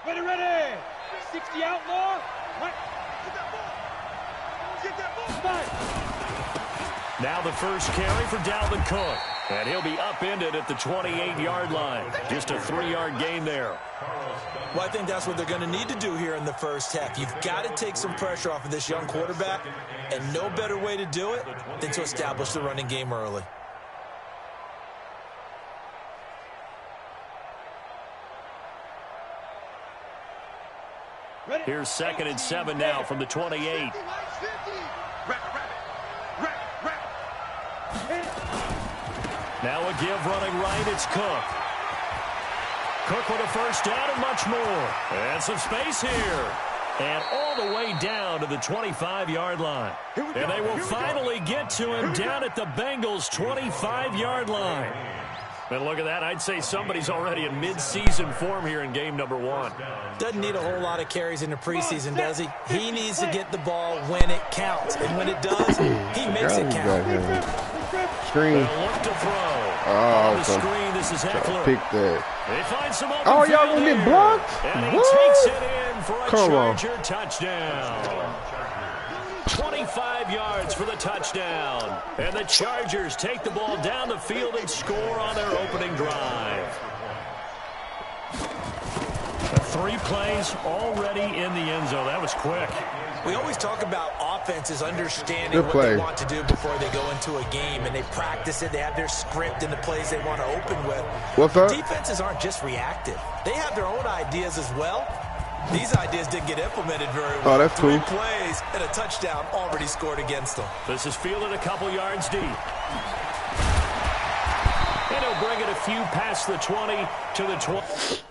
Ready. 60 outlaw. Right. Get that ball. Now the first carry for Dalvin Cook. And he'll be upended at the 28-yard line. Just a 3-yard gain there. Well, I think that's what they're going to need to do here in the first half. You've got to take some pressure off of this young quarterback, and no better way to do it than to establish the running game early. Here's 2nd and 7 now from the 28. Now a give running right, it's Cook. Cook with a first down and much more. And some space here. And all the way down to the 25-yard line. And they will finally get to him down at the Bengals' 25-yard line. And look at that. I'd say somebody's already in mid-season form here in game number 1. Doesn't need a whole lot of carries in the preseason, does he? He needs to get the ball when it counts. And when it does, he makes it count. Screen. Look to throw. Oh, on the screen, this is Eckler. Pick that. They find some open y'all gonna get blocked? And he What? takes it in for a Charger touchdown. 25 yards for the touchdown. And the Chargers take the ball down the field and score on their opening drive. 3 plays already in the end zone. That was quick. We always talk about offenses understanding what they want to do before they go into a game, and they practice it. They have their script and the plays they want to open with. What's up? Defenses aren't just reactive. They have their own ideas as well. These ideas didn't get implemented very well. Oh, that's cool. 3 plays and a touchdown already scored against them. This is fielded a couple yards deep. And he'll bring it a few past the 20 to the 20.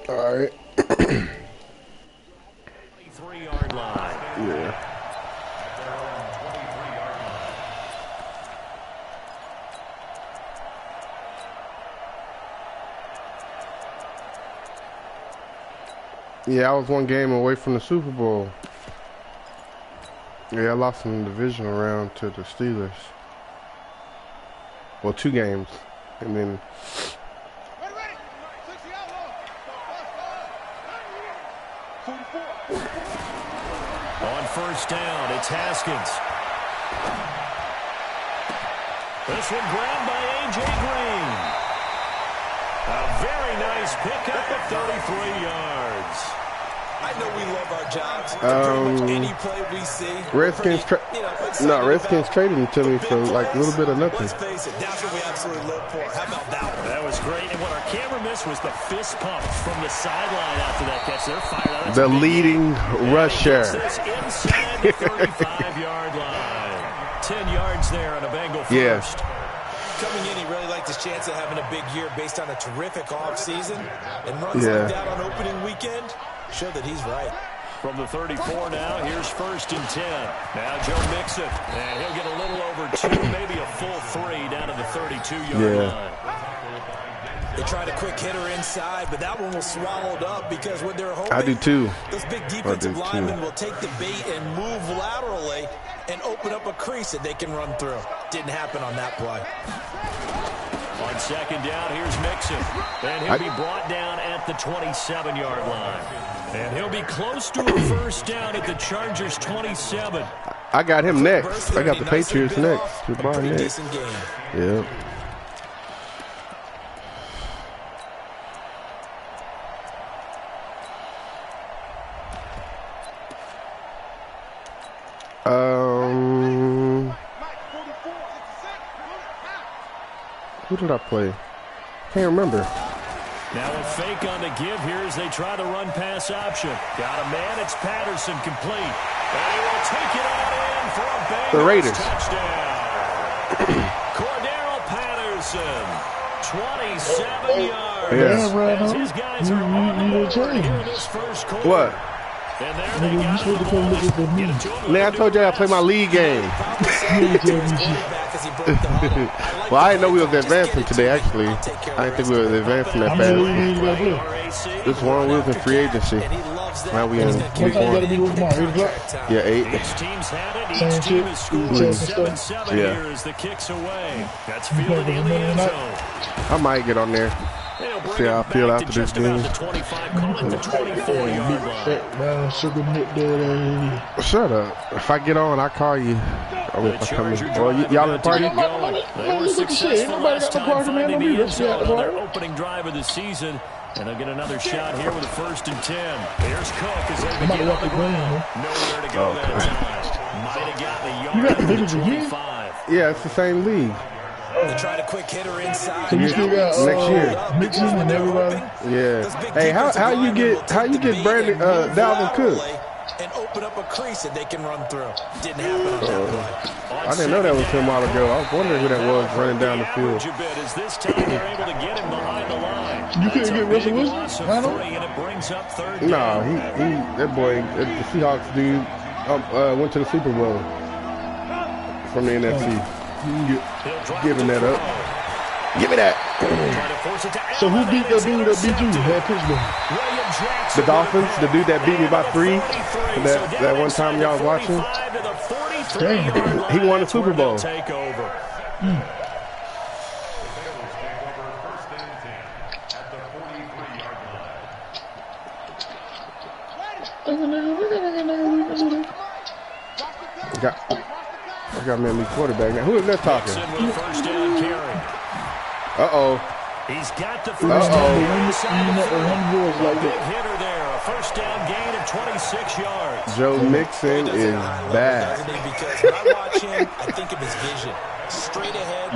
All right. 23-yard line. Yeah. Yeah, I was 1 game away from the Super Bowl. Yeah, I lost in the divisional round to the Steelers. Well, 2 games. And then... On first down, it's Haskins. This one grabbed by A.J. Green. A very nice pickup of 33 yards. I know we love our jobs. Pretty much any play we see. Redskins traded him to me for like a little bit of nothing. Let's face it, that's what we absolutely live for. How about that one? That was great. And what our camera missed was the fist pump from the sideline after that catch. They're fired out. The leading rusher. Inside the 35-yard line. 10 yards there on a Bengal first. Yeah. Coming in, he really liked his chance of having a big year based on a terrific offseason. And runs like that on opening weekend show that he's right. From the 34 now, here's 1st and 10. Now Joe Mixon, and he'll get a little over 2, maybe a full 3 down to the 32-yard line. They tried a quick hitter inside, but that one was swallowed up because what they're hoping, I do too. Those big defensive linemen will take the bait and move laterally and open up a crease that they can run through. Didn't happen on that play. On 2nd down, here's Mixon. And he'll be brought down at the 27-yard line. And he'll be close to a 1st down at the Chargers' 27. I got him next. I got the Patriots next. Goodbye next. Decent game. Yep. Who did I play? Can't remember. Now a fake on the give here as they try the run pass option. Got a man, it's Patterson complete. And he will take it out in for a Bengals touchdown. Cordero Patterson. 27 yards. Yeah. As his guys are on the board here in this first quarter. What? And there they got the ball. Man, I told you I play my league game. Well, I didn't know we was advancing today, actually. I didn't think we were advancing that fast. This one, we was in free agency. Now we in week 1. Yeah, 8. Each team's had it. Each team has scored 7-7 here as the kicks away. That's fielded in the end zone. I might get on there. See how I feel after this game. Shut up. If I get on, I'll call you. Or if I come in. Or y'all in the party? They were successful last time finding the end zone on their opening drive of the season. And they'll get another shot here with a 1st and 10. Here's Cook as they begin on the ground. Nowhere to go that time. Might have gotten a yard to 25. Yeah, it's the same league. They tried a quick hitter inside. So you still got next year. Mixon and everybody. Yeah. Hey, how you get Brandon Dalvin Cook? And open up a crease that they can run through. Didn't happen on that play. I didn't know that was him a while ago. I was wondering who that was running down the field. This time they're able to get him behind the line. You couldn't get Russell Wilson? Nah, that boy, the Seahawks dude, went to the Super Bowl from the NFC. You can give him that up. Give me that. So who beat that dude that beat you? Had Pittsburgh. The Dolphins, the dude that beat me by 3. That one time y'all was watching. Damn. He won the Super Bowl. I got me a new quarterback now. Who is that talking? Uh-oh. He's got the first down. Big hitter there. A 1st down gain of 26 yards. Joe Mixon is bad. Because when I watch him, I think of his vision. Straight ahead.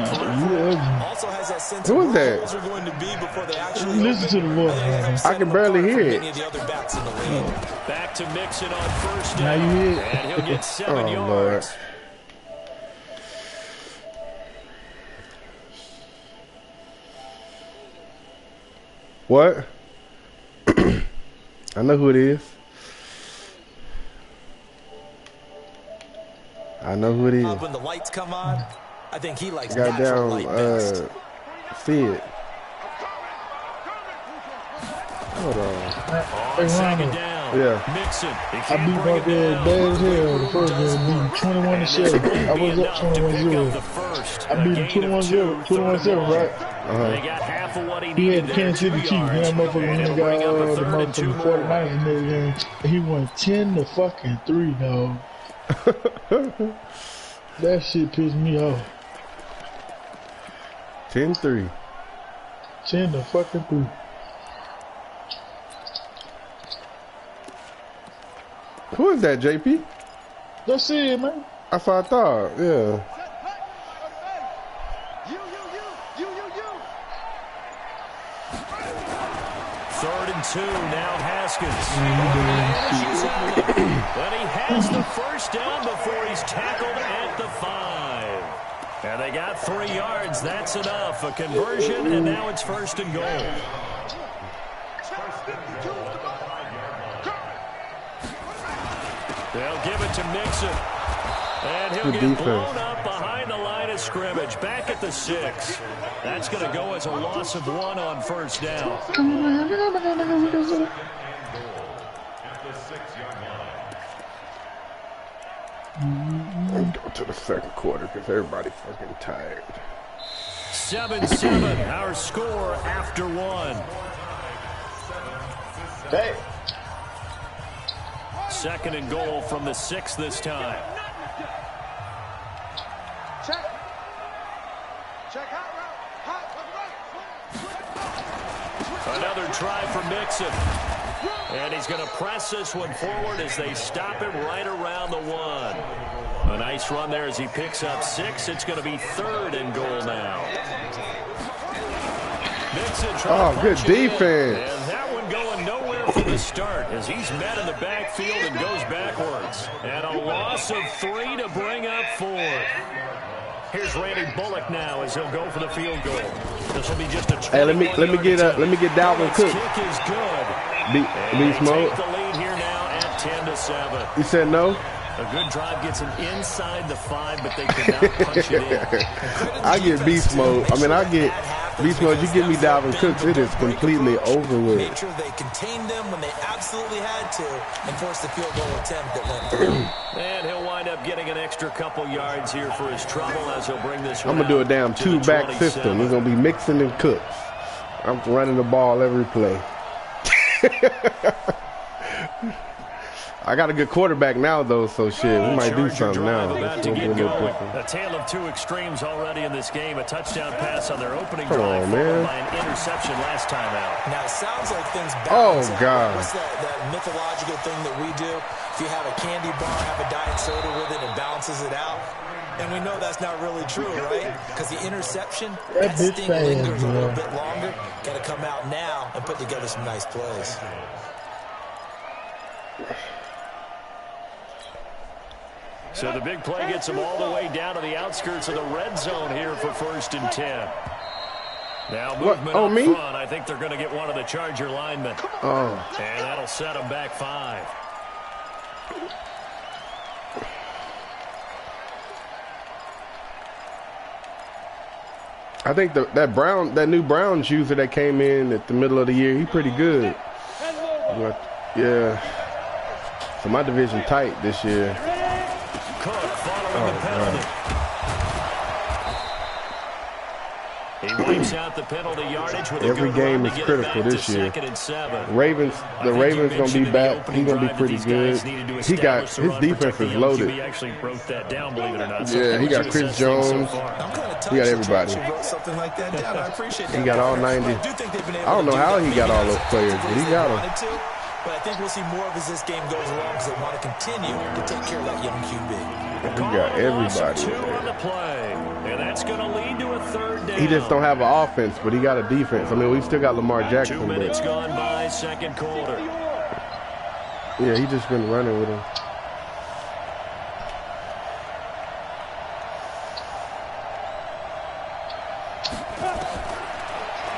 Also has that sense Who of is where that? goals are going to be before they actually listen to the voice. I can barely hear it. Any of the other backs in the league. Back to Mixon on 1st Now down. you hear it. And he'll get 7 Oh, yards. Lord. What? I know who it is. I know who it is. When the lights come on, I think he likes Got natural down, light best. Sid. Hold on. On 2nd down. Yeah. Mixon. I beat my dad bad as hell the first game, beat 21-7. I was up 21-0. I beat him 21-7, right? They got half of what he He needed. had Kansas City Chiefs. That motherfucker got the motherfucking 49ers in every game. And he won 10-3, dog. That shit pissed me off. 10-3. 10-3. Who is that, JP? That's it, man. That's what I thought. Yeah. Third and 2, now Haskins. But he has the 1st down before he's tackled at the 5. And they got 3 yards. That's enough. A conversion, and now it's 1st and goal. They'll give it to Mixon. And he'll get blown up behind the line of scrimmage. Back at the 6. That's going to go as a loss of 1 on 1st down. Go to the 2nd quarter because everybody's fucking tired. 7-7, our score after 1. Hey. 2nd and goal from the 6 this time. Another try for Mixon. And he's going to press this one forward as they stop him right around the 1. A nice run there as he picks up 6. It's going to be 3rd and goal now. Oh, good defense. And that one going nowhere from the start as he's met in the backfield and goes backwards. And a loss of 3 to bring up 4. Here's Randy Bullock now as he'll go for the field goal. This will be just a Hey, let me get Dalvin Cook. Kick is good. Beast mode. Take the lead here now at 10-7. You said no? A good drive gets him inside the 5, but they cannot punch it in. I get beast mode. I get beast mode. You give me Dalvin Cook, it is completely over with. Make sure they contained them when they absolutely had to and forced the field goal attempt that went through. And he'll wind up getting an extra couple yards here for his trouble as he'll bring this one. I'm going to do a damn two-back system. It's going to be Mixon and Cooks. I'm running the ball every play. I got a good quarterback now, though, so shit, we might do something now. A tale of two extremes already in this game. A touchdown pass on their opening drive, followed by an interception last time out. Now, it sounds like things balance out. God. What's that mythological thing that we do? If you have a candy bar, have a diet soda with it, it balances it out. And we know that's not really true, right? Because the interception, that sting lingers a little bit longer. Got to come out now and put together some nice plays. So the big play gets them all the way down to the outskirts of the red zone here for 1st and 10. Now movement up front. I think they're going to get one of the Charger linemen. And that'll set them back 5. I think that new Browns user that came in at the middle of the year, he's pretty good. Yeah. So my division tight this year. Cook following the penalty. He wipes out the penalty yardage with every game is critical this year. The Ravens gonna be back. He's gonna be pretty good. He got his defense is loaded. He actually wrote that down, believe it or not. Yeah, he got Chris Jones. He got everybody. He got all 90. I don't know how he got all those players, but he got them. But I think we'll see more of as this game goes along because they want to continue to take care of that young QB. He got everybody. 2 on the play, and that's going to lead to a 3rd down. He just don't have an offense, but he got a defense. I mean, we still got Lamar Jackson. 2 minutes gone by, 2nd quarter. Yeah, he just been running with him.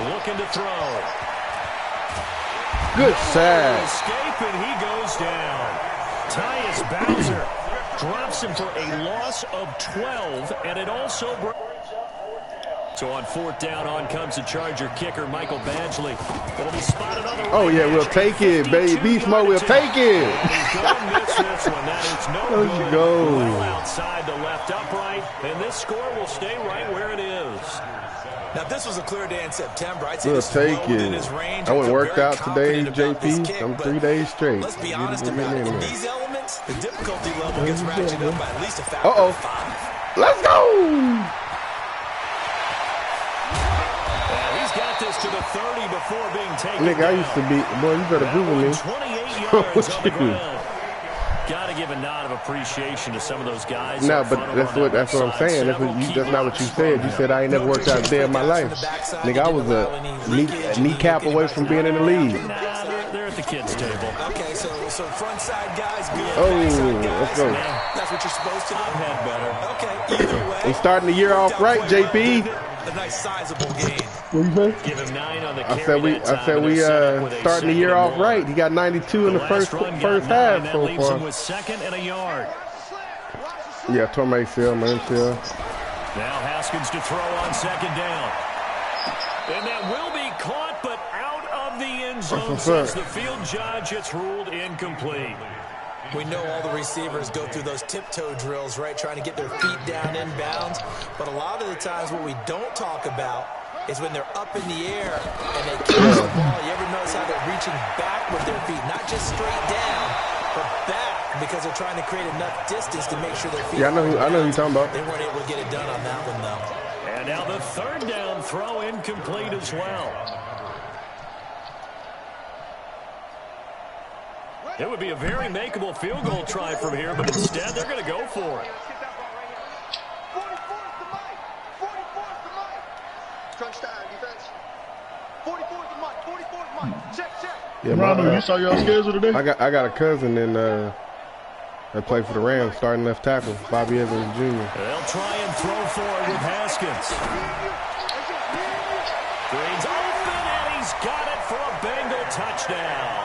Looking to throw. Good sack. Escape, and he goes down. Tyus Bowser drops him for a loss of 12, and it also so on 4th down, on comes the Charger kicker, Michael Badgley. It'll be spotted on the right. Oh, yeah, we'll take it, baby. Beast mode, we'll take it. He's going to miss this one. That is no good. Well outside the left upright, and this score will stay right where it is. Now, if this was a clear day in September, I'd say we'll this take is in his range. I went worked out today, JP. I'm 3 days straight. Let's be honest about it. In these elements, the difficulty level gets ratcheted up by at least a factor of 5. Let's go! He's got this to the 30 before being taken Nigga, I used to be, boy, you better Google me. 28 yards on the ground. Got to give a nod of appreciation to some of those guys. No, but that's what I'm saying. That's not what you said. You said I ain't never worked out a day in my life. Nigga, I was a kneecap away from being in the league. Nah, they're at the kids' table. Okay, so front side guys, good. Let's go. That's what you're supposed to do. I've had better. Okay, either way. I'm starting the year off right, JP. A nice sizable game. Give him 9 on the I said we starting the year off right. He got 92 in the first half so far. With 2nd and a yard. Yeah, tore my ACL, my MCL. Now Haskins to throw on 2nd down. And that will be caught, but out of the end zone says the field judge. It's ruled incomplete. We know all the receivers go through those tiptoe drills, right, trying to get their feet down inbounds. But a lot of the times what we don't talk about is when they're up in the air and they catch the ball. You ever notice how they're reaching back with their feet, not just straight down, but back, because they're trying to create enough distance to make sure their feet. Yeah, I know who you're talking about. They weren't able to get it done on that one, though. And now the 3rd down throw incomplete as well. It would be a very makeable field goal try from here, but instead they're going to go for it. Yeah, Ronald, you saw your schedule today? I got a cousin in They play for the Rams, starting left tackle, Bobby Evans Jr. They'll try and throw for it with Haskins. Green's open, and he's got it for a Bengal touchdown.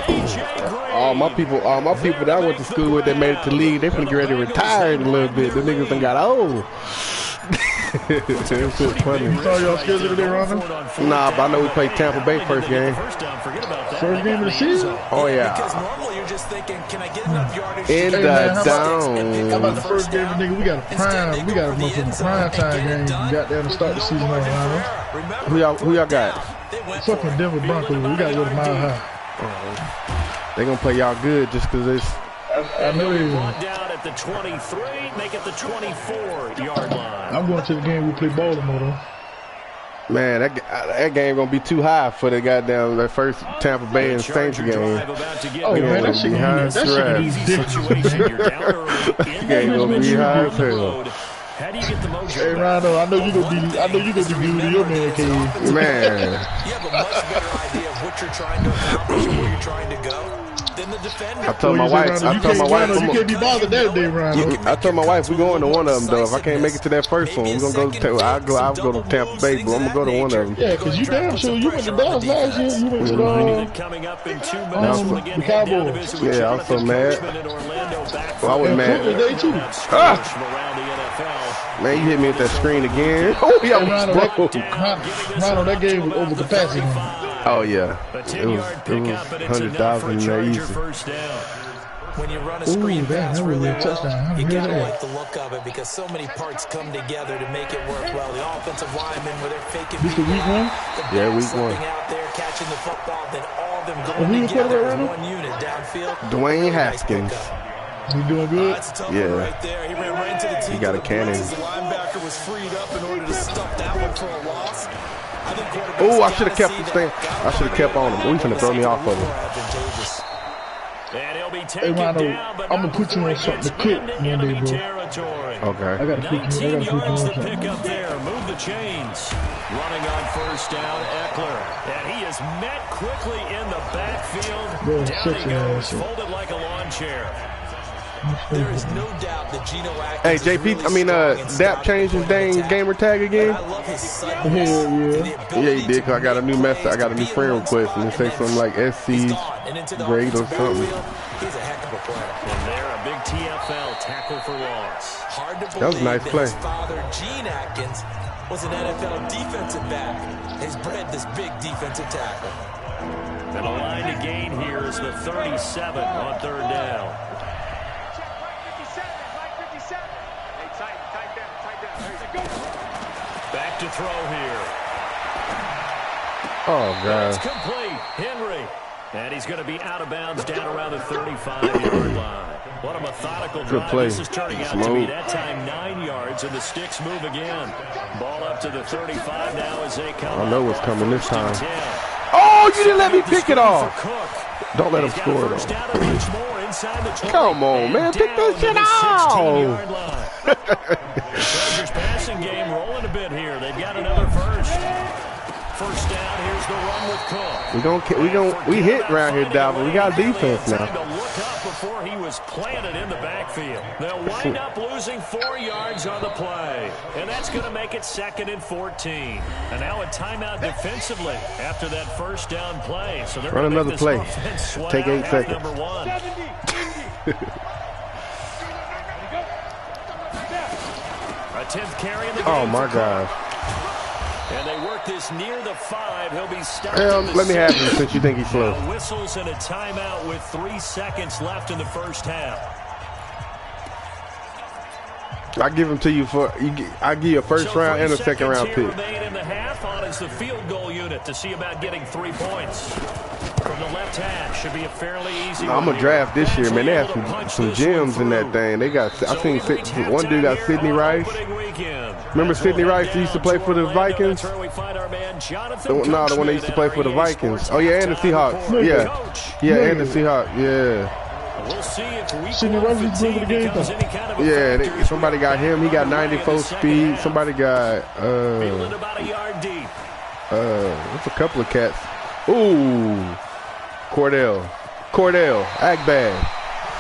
A.J. Green. All my people that I went to school with that made it to league, they finna get ready to retire in a little bit. The niggas done got old. It's funny. You saw y'all schedule today, Rondo? Nah, but I know we played Tampa Bay first game. First game of the season? Oh, yeah. Because normally you're just thinking, can I get enough yardage? In the How about the dome. first game, nigga? We got a prime time game. Got there to start the season on, Rondo. Who y'all got? Fucking Denver Broncos. We got to go to Mile High. They gonna play y'all good just because it's. I know they will. Down at the 23, make it the 24-yard line. I'm going to the game we play Baltimore, though. Man, that game gonna be too high for the goddamn that first Tampa Bay and Saints game. Oh man, that shit gonna be Game gonna be high as hell. How do you get the mojo? Hey Rhino, I know you gonna be good in your man cave. Man, You have a much better idea of what you're trying to accomplish and where you're trying to go than the defender. I told my wife. You can't be bothered that day, Rhino. I told my wife we going to one of them though. If I can't make it to that first one, we're gonna go. I'll go to Tampa Bay, but I'm gonna go to one of them. Yeah, because you damn sure you went to Dallas last year. You went to the Cowboys. Yeah, I was so mad. Well, I was mad. They too. Man, you hit me with that screen again. Oh, yeah, Rhino, broke. that game was over capacity. Oh yeah, it was 100,000 in there easy. When you run a screen pass really well, touchdown. you gotta like the look of it because so many parts come together to make it work well. The offensive linemen where they're faking This the week one? Yeah, week one. out there, catching the football, then all of them going together as one unit downfield. Dwayne Haskins. You doing good? That's a tough Yeah. one right there. He ran right into the teeth. He got a cannon. The linebacker was freed up in order to stop that one for a loss. Oh, I should have kept this thing. I should have kept on him. We finna throw me off of him. Hey, Rhino, I'm gonna put you on something to cook one day, bro. Okay. I gotta put you on something. Pick up there. Move the chains. Running on first down, Eckler. And he is met quickly in the backfield. Bro, Down he goes, folded like a lawn chair. There is no doubt that Geno Hey, Atkins JP, Dap changed his dang gamer tag again? Hell yeah. Yeah, he did, because I got a new message. I got a new friend request, and it says something like SC grade or something. He's a heck of a player. And there, a big TFL tackle for loss. Hard to believe That was a nice play. his father, Gene Atkins, was an NFL defensive back. He's bred this big defensive tackle. And a line to gain here is the 37 on third down. Back to throw here. Oh, That's God. complete. Henry. And he's going to be out of bounds down around the 35-yard line. What a methodical drive. play. This is turning out to be that time 9 yards, and the sticks move again. Ball up to the 35 now as they come. I know what's coming this time. Oh, you didn't let me pick it off. Don't let him score, though. Come on, man. Pick that shit off. Chargers passing game rolling a bit here. They've got another first. First down, here's the run with Cook. We hit around here, Dalvin. We got defense now. To look up before he was planted in the backfield. They'll wind up losing 4 yards on the play. And that's going to make it 2nd and 14. And now a timeout defensively after that first down play. So they're Run another play. Take 8 seconds. Number 1. A 10th carry in the game. Oh, my God. And they work this near the 5. He'll be stopped. Let me have him since you think he's slow. Now whistles and a timeout with 3 seconds left in the first half. I give him to you I give you a first round and a second round pick. Remain in the half on is the field goal unit to see about getting 3 points. From the left hash should be a fairly easy. I'm gonna draft this year, man. They have some gems in that thing. They got. I seen one dude got Sidney Rice. Remember Sidney Rice? He used to play for the Vikings. No, the one that used to play for the Vikings. Oh yeah, and the Seahawks. Yeah, and the Seahawks. Yeah. We'll see if Sidney Rice is going to the game. Yeah, somebody got him. He got 94 speed. Somebody got about a yard deep. It's a couple of cats. Ooh, Cordell. Cordell, act bad.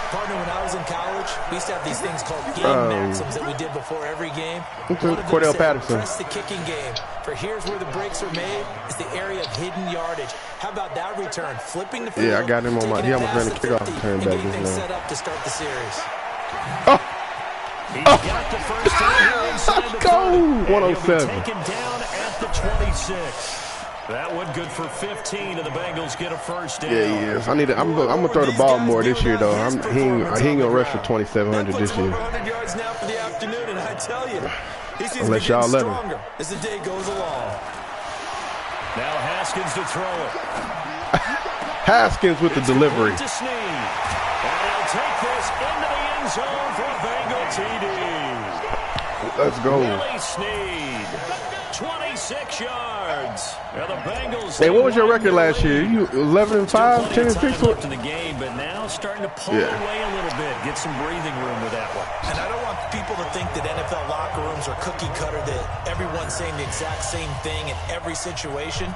Partner, when I was in college, we used to have these things called game maxims that we did before every game. Cordell Patterson. Press the kicking game. For here's where the breaks are made. It's the area of hidden yardage. How about that return? Flipping the field. Yeah, I got him on my. He almost ran a kickoff return back just now. Set up to start the series. Oh. He got the first down here inside the 30. 107. Taken down at the 26. That one good for 15, and the Bengals get a first down. Yeah, he is. I'm gonna throw the ball more this year though. He ain't gonna rush for 2,700 this year. 100 yards now for the afternoon, and I tell you, he seems Unless to be y'all let him. stronger as the day goes along. Now Haskins to throw it. Haskins with the delivery. To Snead. And he'll take this into the end zone for a Bengal TD. Let's go. Willie Snead, 26 yards. Now the Bengals. Hey, what was your record last year? You 11-5, 10-6. Left in the game, but now starting to pull away a little bit, get some breathing room with that one. And I don't want people to think that NFL locker rooms are cookie cutter, that everyone's saying the exact same thing in every situation.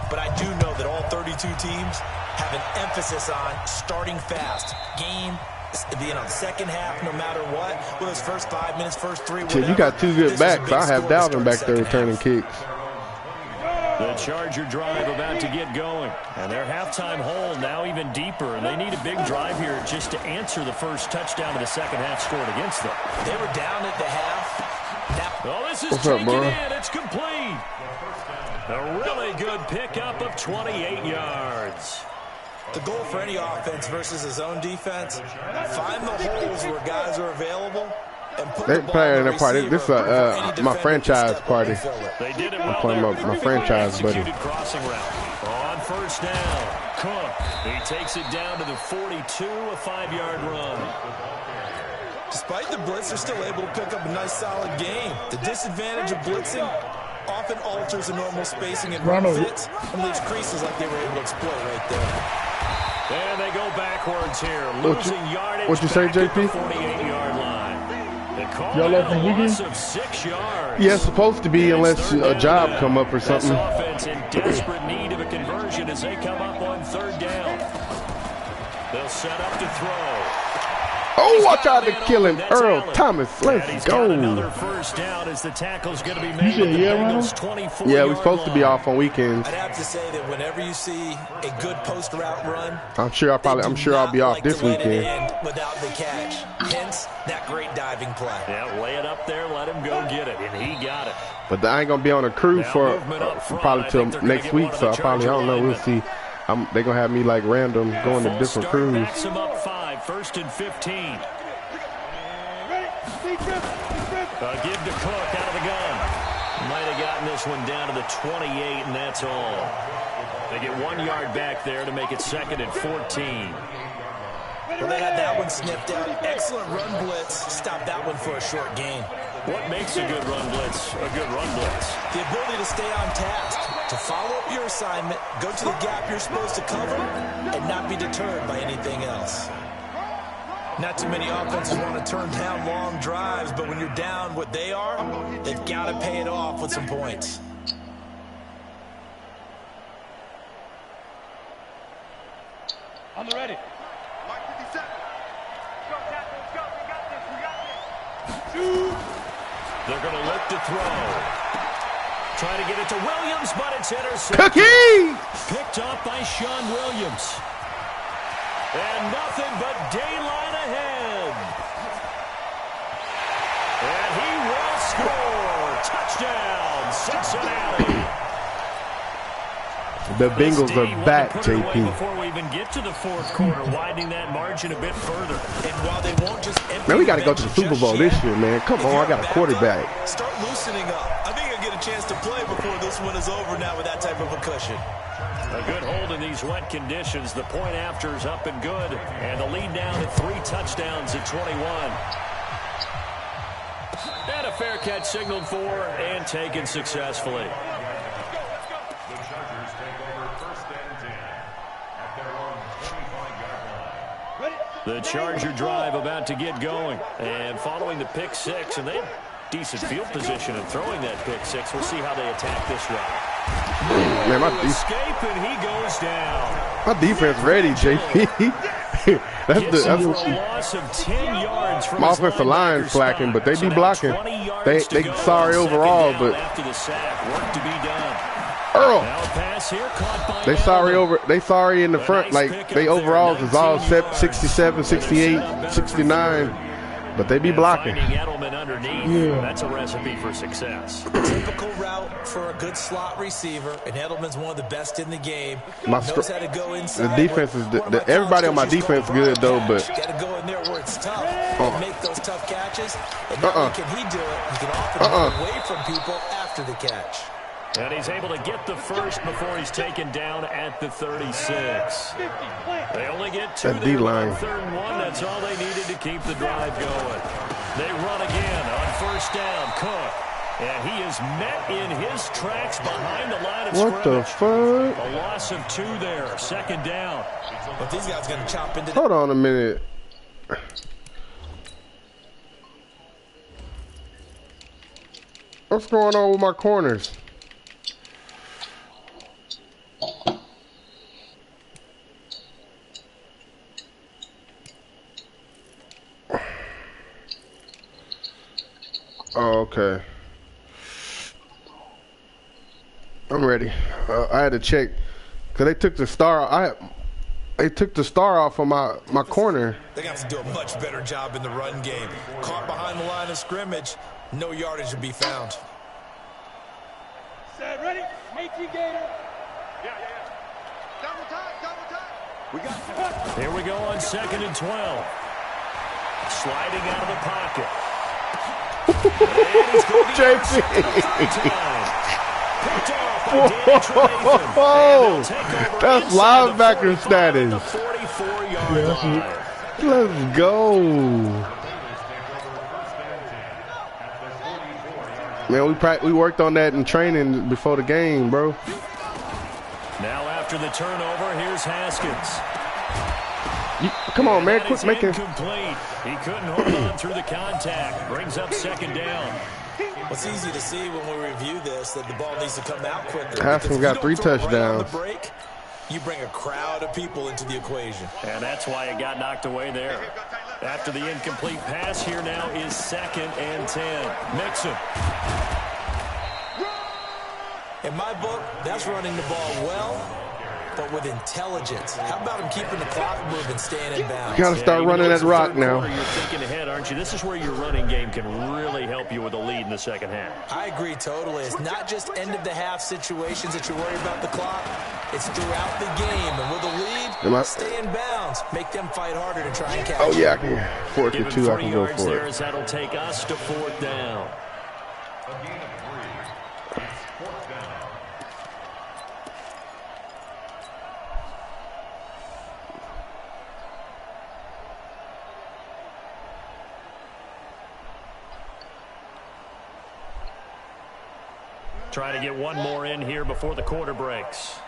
But I do know that all 32 teams have an emphasis on starting fast. Game, the second half, no matter what. With those first 5 minutes, first 3, whatever. You got two good backs. I have Dalvin back there returning kicks. The Charger drive about to get going. And their halftime hole now even deeper. And they need a big drive here just to answer the first touchdown of the second half scored against them. They were down at the half. Oh, this is What's taken up, bro? in. It's complete. A really good pickup of 28 yards. The goal for any offense versus his own defense, find the holes where guys are available and put They the ball playing in the their party. receiver This for my any franchise defender to party. step up and fill it. They did it I'm well playing there. my franchise buddy. Executed crossing route. On first down, Cook. He takes it down to the 42, a 5-yard run. Despite the blitz, they're still able to pick up a nice, solid game. The disadvantage of blitzing often alters the normal spacing and run fits and leaves creases like they were able to exploit right there. And they go backwards here. Losing yardage. What you say, JP? 48-yard line. They call Y'all that left a from loss Wiggins? of 6 yards. Yeah, it's supposed to be unless a job come up or something. This offense in desperate need of a conversion as they come up on third down. They'll set up to throw. Oh, watch out to kill him. Earl Thomas. Let's go. Another first down as the tackle's going to be made. You said yeah, Bengals Ronald? 24 Yeah, we're supposed to be off on weekends. I'd have to say that whenever you see a good post route run, I'm sure I'll be off this weekend. Without the catch. Hence, that great diving play. Yeah, lay it up there, let him go get it, and he got it. But I ain't gonna be on a cruise Now for movement up front. probably I till think they're gonna next get week, one of so the I probably Charger I don't know. We'll linemen. see. They're gonna have me like random going to different crews. Backs him up 5, first and 15. Give to Cook out of the gun. Might have gotten this one down to the 28, and that's all. They get 1 yard back there to make it second and 14. Well, they had that one snipped out. Excellent run blitz. Stop that one for a short gain. What makes a good run blitz a good run blitz? The ability to stay on task, to follow up your assignment, go to the gap you're supposed to cover, and not be deterred by anything else. Not too many offenses want to turn down long drives, but when you're down what they are, they've got to pay it off with some points. On the ready. They're going to look to throw. Trying to get it to Williams, but it's intercepted. Cookie! Picked up by Sean Williams. And nothing but daylight ahead. And he will score. Touchdown, Cincinnati. The Bengals are back, JP. Before we even get to the fourth quarter, widening that margin a bit further. And while they won't just Man, we got to go to the Super Bowl this year, man. Come on, I got a quarterback. Start loosening up. I think you'll get a chance to play before this one is over now with that type of a cushion. A good hold in these wet conditions. The point after is up and good. And the lead down at 3 touchdowns at 21. And a fair catch signaled for and taken successfully. The Charger drive about to get going. And following the pick six, and they have decent field position in throwing that pick six. We'll see how they attack this route. Man, escape, and he goes down. My defense ready, JP. that's a loss of 10 yards from my offensive line slacking, but they be blocking. They sorry overall, but after the sack, work to be done. Earl. Now a pass here, caught by They sorry in the front, like they overalls is all 67, 68, 69. But they be blocking. Yeah. That's a recipe for success. Typical route for a good slot receiver, and Edelman's one of the best in the game. Knows how to go inside. The defense is everybody on my defense good though, but got to go in there where it's tough and make those tough catches. And not only can he do it, he can often move away from people after the catch. And he's able to get the first before he's taken down at the 36. They only get 2 there on 3rd and 1. That's all they needed to keep the drive going. They run again on 1st down. Cook. And he is met in his tracks behind the line of scrimmage. What the fuck? A loss of 2 there. 2nd down. But these guys going to chop into. Hold on a minute. What's going on with my corners? Oh, okay. I'm ready. I had to check because they took the star. They took the star off of my corner. They got to do a much better job in the run game. Caught behind the line of scrimmage, no yardage to be found. Set, ready? 18 Gator. Yeah. Double time. We got Here we go on 2nd and 12. Sliding out of the pocket. JP. Whoa, that's linebacker status. Let's go. Man, we worked on that in training before the game, bro. Now after the turnover, here's Haskins. Come on, man, quit making. Incomplete. He couldn't hold on through the contact. Brings up 2nd down. It's easy to see when we review this that the ball needs to come out quicker. Haskins got 3 touchdowns. Right on the break, you bring a crowd of people into the equation. And that's why it got knocked away there. After the incomplete pass, here now is 2nd and 10. Mixon. In my book, that's running the ball well, but with intelligence. How about him keeping the clock moving, staying in bounds? You got to start running that rock now. You're thinking ahead, aren't you? This is where your running game can really help you with a lead in the 2nd half. I agree totally. It's not just end-of-the-half situations that you're worried about the clock. It's throughout the game. And with a lead, stay in bounds. Make them fight harder to try and catch. Oh, yeah, I can. 4th and 2, I can go for there it. as that'll take us to 4th down. Trying to get one more in here before the quarter breaks.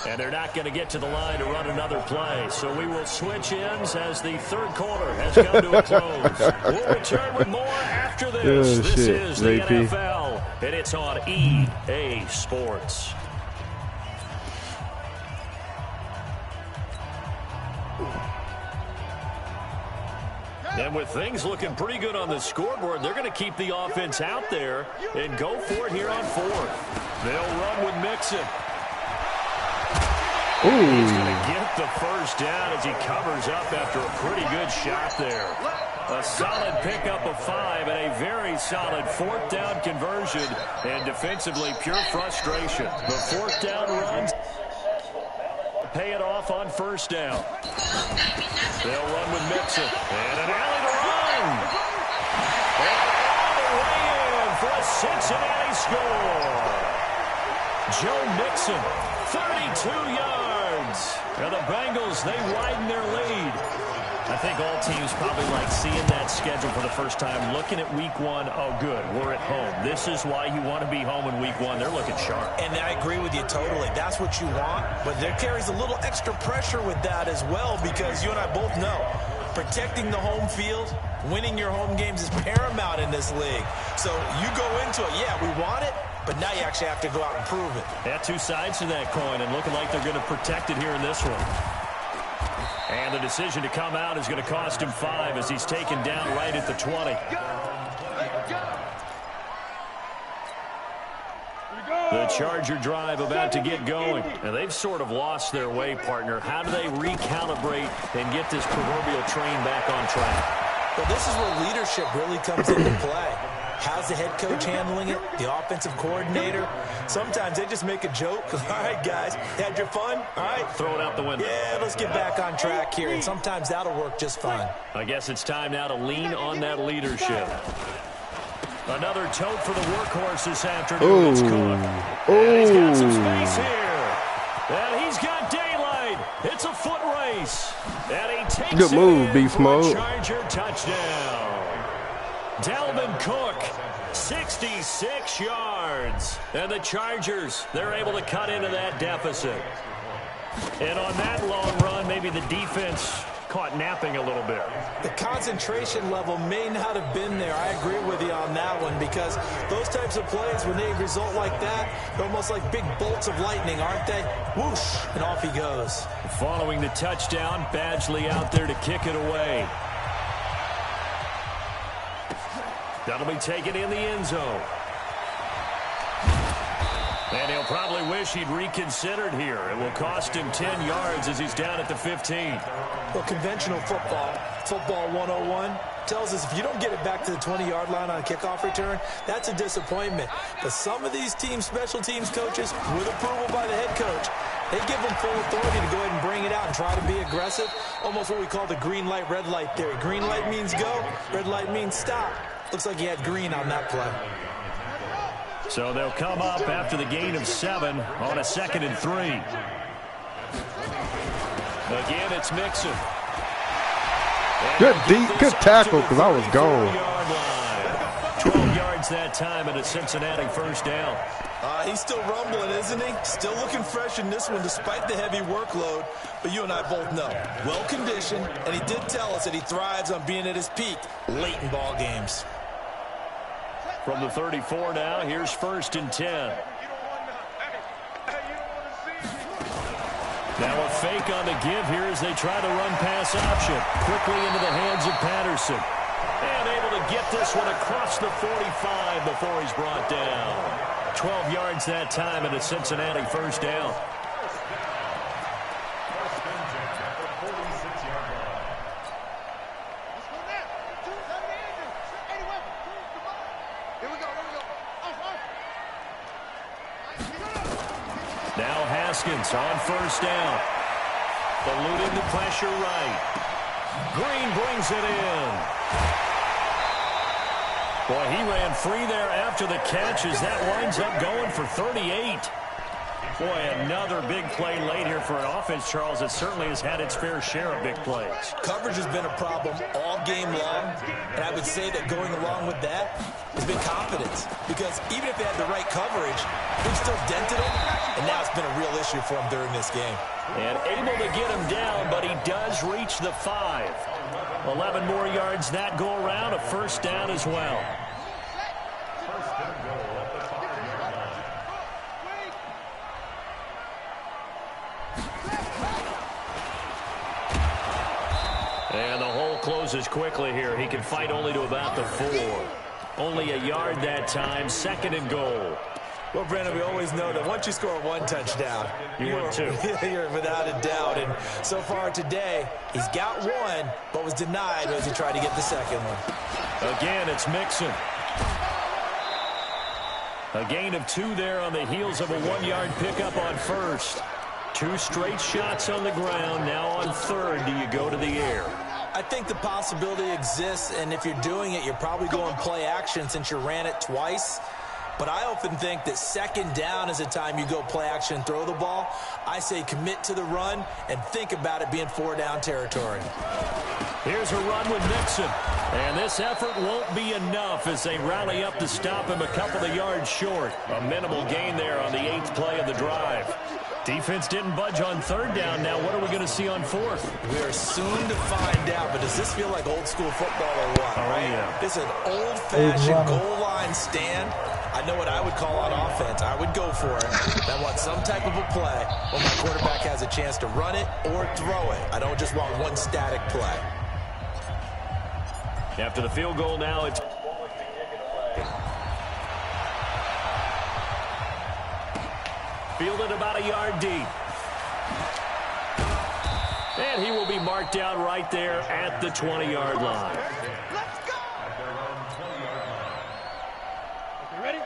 And they're not going to get to the line to run another play. So we will switch ends as the 3rd quarter has come to a close. We'll return with more after this. This is the NFL, and it's on EA Sports. And with things looking pretty good on the scoreboard, they're going to keep the offense out there and go for it here on 4th. They'll run with Mixon. He's going to get the 1st down as he covers up after a pretty good shot there. A solid pickup of 5 and a very solid 4th down conversion. And defensively, pure frustration. The 4th down runs pay it off on 1st down. They'll run with Mixon. And an alley to run. And all the way in for a Cincinnati score. Joe Mixon, 32 yards. And the Bengals, they widen their lead. I think all teams probably like seeing that schedule for the first time, looking at week 1. Oh, good, we're at home. This is why you want to be home in week 1. They're looking sharp. And I agree with you totally. That's what you want. But there carries a little extra pressure with that as well, because you and I both know protecting the home field Winning your home games is paramount in this league. So you go into it, yeah, we want it, but now you actually have to go out and prove it. Yeah, two sides to that coin, and looking like they're going to protect it here in this one. And the decision to come out is going to cost him 5 as he's taken down right at the 20. The Charger drive about to get going. And they've sort of lost their way, partner. How do they recalibrate and get this proverbial train back on track? Well, this is where leadership really comes into play. How's the head coach handling it? The offensive coordinator? Sometimes they just make a joke. All right, guys, had your fun? All right. Throw it out the window. Yeah, let's get back on track here. And sometimes that'll work just fine. I guess it's time now to lean on that leadership. Another tote for the workhorse this afternoon. It's Cook. And he's got some space here. And he's got daylight. It's a foot race. And he takes good move, Beast Mode. Charger touchdown. Dalvin Cook, 66 yards. And the Chargers, they're able to cut into that deficit. And on that long run, maybe the defense caught napping a little bit. The concentration level may not have been there. I agree with you on that one, because those types of plays, when they result like that, they're almost like big bolts of lightning, aren't they? Whoosh, and off he goes. Following the touchdown, Badgley out there to kick it away. That'll be taken in the end zone. And he'll probably wish he'd reconsidered here. It will cost him 10 yards as he's down at the 15. Well, conventional football 101, tells us if you don't get it back to the 20-yard line on a kickoff return, that's a disappointment. But some of these teams, special teams coaches, with approval by the head coach, they give them full authority to go ahead and bring it out and try to be aggressive. Almost what we call the green light, red light theory. Green light means go, red light means stop. Looks like he had green on that play. So they'll come up after the gain of 7 on a 2nd and 3. Again, it's Mixon. Good tackle, because I was gone. 12 yards that time, and a Cincinnati first down. He's still rumbling, isn't he? Still looking fresh in this one despite the heavy workload. But you and I both know, well-conditioned, and he did tell us that he thrives on being at his peak late in ball games. From the 34 now, here's 1st and 10. Now a fake on the give here as they try to run pass option. Quickly into the hands of Patterson. And able to get this one across the 45 before he's brought down. 12 yards that time, and a Cincinnati first down. Now Haskins on first down. Eluding the pressure right. Green brings it in. Boy, he ran free there after the catch as that winds up going for 38. Boy, another big play late here for an offense, Charles, that certainly has had its fair share of big plays. Coverage has been a problem all game long, and I would say that going along with that has been confidence, because even if they had the right coverage, they've still dented him, and now it's been a real issue for him during this game. And able to get him down, but he does reach the 5. 11 more yards that go around, a first down as well. And the hole closes quickly here. He can fight only to about the 4. Only a yard that time, 2nd and goal. Well, Brandon, we always know that once you score one touchdown, you're without a doubt. And so far today, he's got one, but was denied as he tried to get the second one. Again, it's Mixon. A gain of 2 there on the heels of a 1-yard pickup on first. 2 straight shots on the ground. Now on 3rd, do you go to the air? I think the possibility exists, and if you're doing it, you're probably going play action since you ran it twice. But I often think that 2nd down is the time you go play action and throw the ball. I say commit to the run and think about it being 4-down territory. Here's a run with Mixon. And this effort won't be enough as they rally up to stop him a couple of yards short. A minimal gain there on the 8th play of the drive. Defense didn't budge on third down. Now what are we going to see on fourth? We're soon to find out, but does this feel like old school football or what? Oh, right? yeah. This is an old-fashioned goal line stand. I know what I would call on offense. I would go for it. I want some type of a play where my quarterback has a chance to run it or throw it. I don't just want one static play. After the field goal now, it's fielded about a yard deep. And he will be marked down right there at the 20-yard line.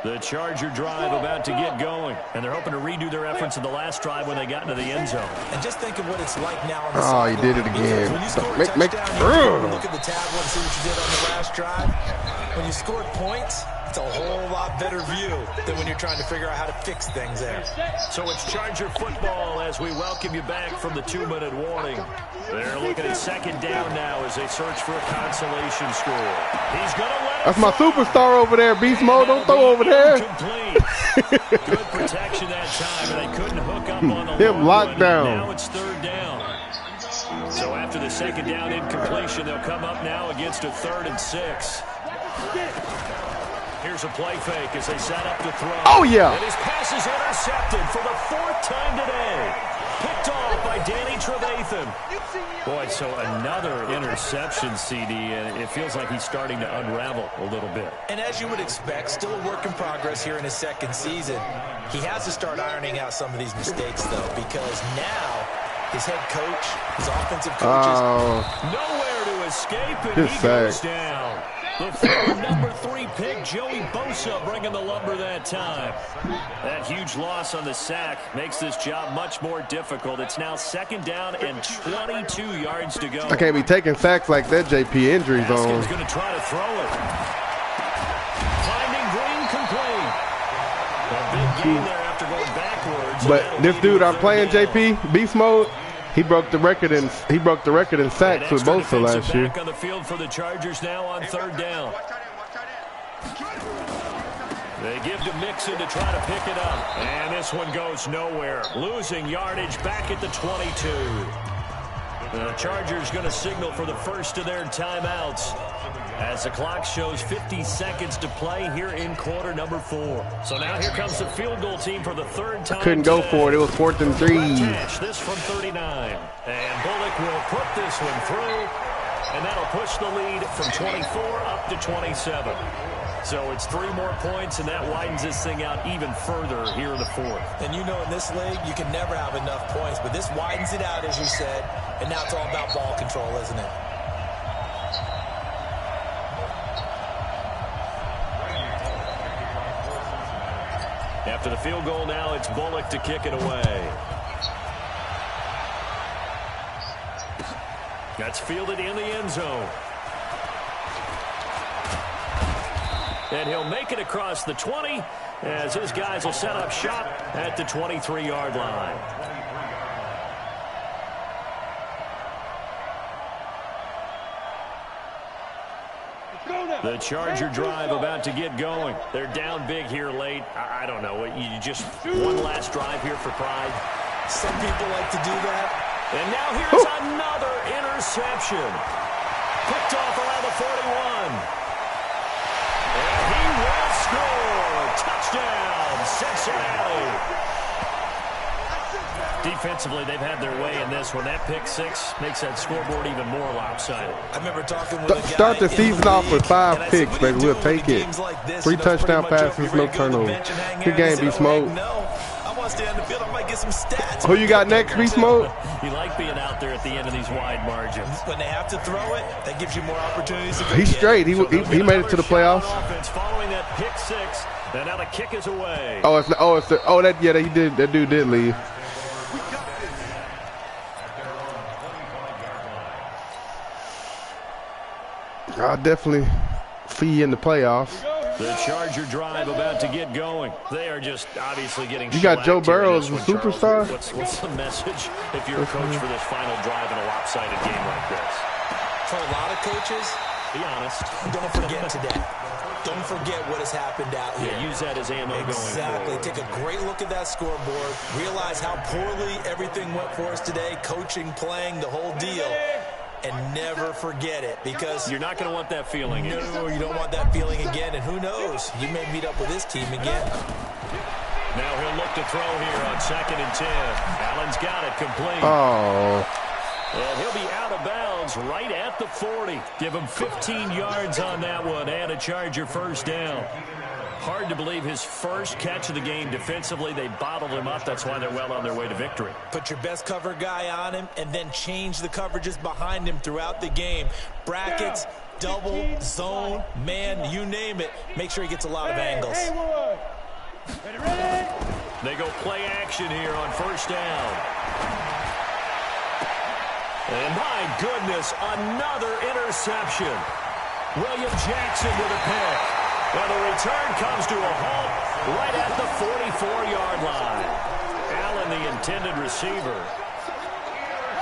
The Charger drive about to get going. And they're hoping to redo their efforts in the last drive when they got into the end zone. And just think of what it's like now on the sideline. He did it again. When you score a touchdown, look at the tablet and see what you did on the last drive. When you scored points, it's a whole lot better view than when you're trying to figure out how to fix things there. So it's Charger football as we welcome you back from the 2-minute warning. They're looking at second down now as they search for a consolation score. He's going to let it That's my superstar over there, Beast Mode. Don't throw over there. Good protection that time, and they couldn't hook up on the Him lockdown. Now it's third down. So after the second down incompletion, they'll come up now against a 3rd and 6. Here's a play fake as they set up to throw. Oh, yeah. And his pass is intercepted for the 4th time today. Picked off by Danny Trevathan. Boy, so another interception, CD, and it feels like he's starting to unravel a little bit. And as you would expect, still a work in progress here in his second season. He has to start ironing out some of these mistakes, though, because now his head coach, his offensive coaches, nowhere to escape, and he goes down. The former number 3 pick, Joey Bosa, bringing the lumber that time. That huge loss on the sack makes this job much more difficult. It's now second down and 22 yards to go. I can't be taking sacks like that, JP. Injury zone. Haskins going to try to throw it. Finding Green complete. A big gain there after going backwards. But this dude I'm playing, JP, Beast Mode, he broke the record in sacks with Bosa last year. Back on the field for the Chargers now on third down. They give to Mixon to try to pick it up. And this one goes nowhere. Losing yardage back at the 22. The Chargers going to signal for the first of their timeouts as the clock shows 50 seconds to play here in quarter number 4. So now here comes the field goal team for the 3rd time. I couldn't go for it. It was 4th and 3. This from 39. And Bullock will put this one through. And that'll push the lead from 24 up to 27. So it's 3 more points, and that widens this thing out even further here in the 4th. And you know in this league, you can never have enough points, but this widens it out, as you said, and now it's all about ball control, isn't it? After the field goal now, it's Bullock to kick it away. That's fielded in the end zone. And he'll make it across the 20 as his guys will set up shop at the 23-yard line. The Charger drive about to get going. They're down big here late. I don't know. You just one last drive here for pride. Some people like to do that. And now here's another interception. Picked off around the 41. And he will score. Touchdown, Cincinnati. Defensively, they've had their way in this one. That pick 6 makes that scoreboard even more lopsided. I remember talking with a guy Start the season off with 5 picks, baby. We'll take it. 3 touchdown passes, no turnover. Good game, Beast Mode. I want to stay on the field. I might get some stats. Who you got next, Beast Mode? You like being out there at the end of these wide margins. When they have to throw it, that gives you more opportunities to go He's straight. He made it to the playoffs. Following that pick 6, and now the kick is away. That dude did leave. I'll definitely see you in the playoffs. The Charger drive about to get going. They are just obviously getting. You got Joe Burrow as a superstar? What's the message if you're a coach for this final drive in a lopsided game like this? For a lot of coaches, be honest. don't forget today. Don't forget what has happened out here. Yeah, use that as ammo going forward. Exactly. Take a great look at that scoreboard. Realize how poorly everything went for us today. Coaching, playing, the whole deal. And never forget it, because you're not going to want that feeling again. No, you don't want that feeling again. And who knows? You may meet up with this team again. Now he'll look to throw here on 2nd and 10. Allen's got it complete. Oh. And he'll be out of bounds right at the 40. Give him 15 yards on that one and a Charger first down. Hard to believe his first catch of the game defensively. They bottled him up. That's why they're well on their way to victory. Put your best cover guy on him and then change the coverages behind him throughout the game. Brackets, double, zone, man, you name it. Make sure he gets a lot of angles. They go play action here on first down. And my goodness, another interception. William Jackson with a pick. Well, the return comes to a halt right at the 44-yard line. Allen, the intended receiver.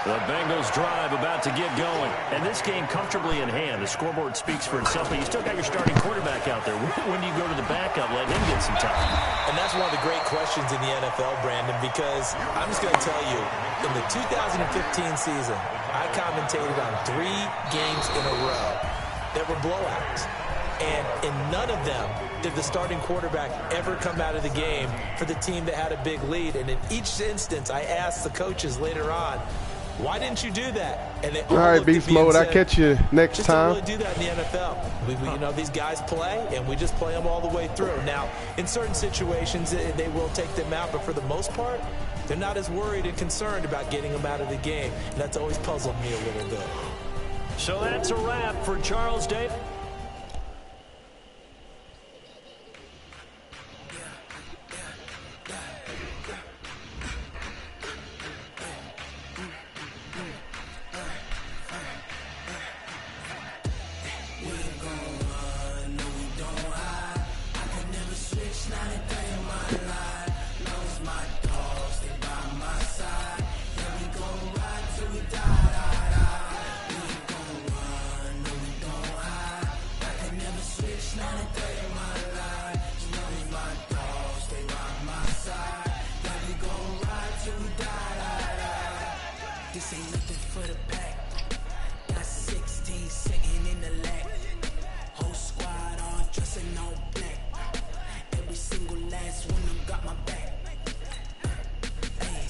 The Bengals drive about to get going. And this game comfortably in hand. The scoreboard speaks for itself, but you still got your starting quarterback out there. When do you go to the backup, let him get some time? And that's one of the great questions in the NFL, Brandon, because I'm just going to tell you, in the 2015 season, I commentated on 3 games in a row that were blowouts. And in none of them did the starting quarterback ever come out of the game for the team that had a big lead. And in each instance, I asked the coaches later on, why didn't you do that? And they all right, Beast Mode, I'll catch you next time. Just don't really do that in the NFL. You know, these guys play, and we just play them all the way through. Now, in certain situations, they will take them out, but for the most part, they're not as worried and concerned about getting them out of the game. And that's always puzzled me a little bit. So that's a wrap for Charles Davis. This ain't nothing for the pack. Got 16 sitting in the lap. Whole squad all dressing all black. Every single last one of them got my back. Hey,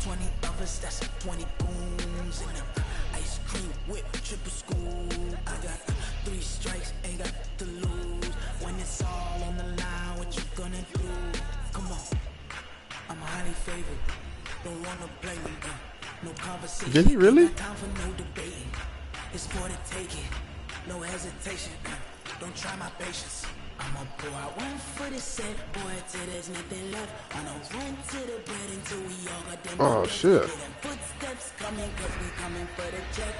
20 of us, that's 20 goons in them. Ice cream whip, triple school. I got 3 strikes, ain't got to lose. When it's all on the line, what you gonna do? Come on, I'm highly favored. Don't wanna play me, no conversation. Did he really? Time for no debating. It's for the taking. No hesitation. Don't try my patience. I'ma pour out one for the set, boy, till there's nothing left. On a run to the bread until we all got them. Oh shit. Footsteps coming, cause we coming for the check.